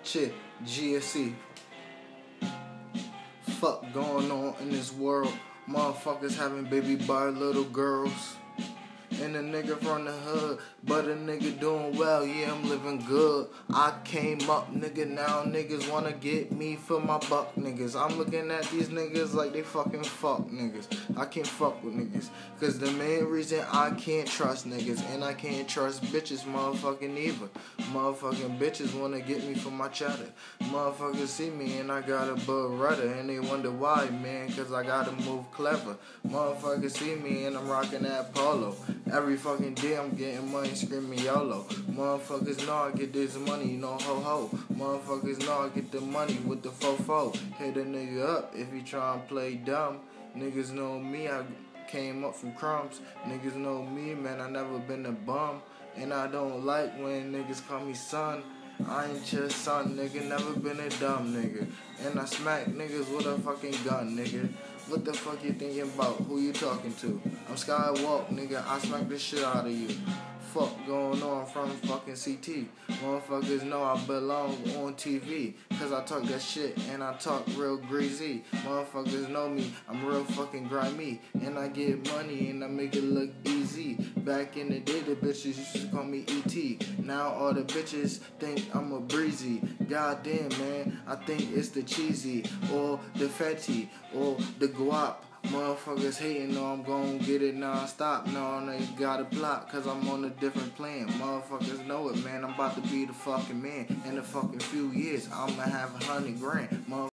Shit, GSC. Fuck going on in this world? Motherfuckers having baby by little girls. And a nigga from the hood, but a nigga doing well, yeah, I'm living good. I came up, nigga, now niggas wanna get me for my buck, niggas. I'm looking at these niggas like they fucking fuck niggas. I can't fuck with niggas, cause the main reason I can't trust niggas, and I can't trust bitches motherfucking either. Motherfucking bitches wanna get me for my cheddar. Motherfuckers see me and I got a Beretta, and they wonder why, man, cause I gotta move clever. Motherfuckers see me and I'm rocking that polo. Every fucking day I'm getting money, screaming YOLO. Motherfuckers know I get this money, no ho-ho. Motherfuckers know I get the money with the fofo. Hit a nigga up if he tryna play dumb. Niggas know me, I came up from crumbs. Niggas know me, man, I never been a bum. And I don't like when niggas call me son. I ain't your son, nigga, never been a dumb nigga. And I smack niggas with a fucking gun, nigga. What the fuck you thinking about? Who you talking to? I'm Skywalk, nigga, I smack the shit out of you. Fuck going on from fucking CT. Motherfuckers know I belong on TV, cause I talk that shit and I talk real greasy. Motherfuckers know me, I'm real fucking grimy, and I get money and I make it look easy. Back in the day, the bitches used to call me E.T. Now all the bitches think I'm a breezy. Goddamn, man, I think it's the cheesy, or the fatty, or the guap. Motherfuckers hating, know I'm gon' get it non-stop. No, they got a plot, cause I'm on a different plan. Motherfuckers know it, man, I'm about to be the fucking man. In a fucking few years, I'ma have 100 grand.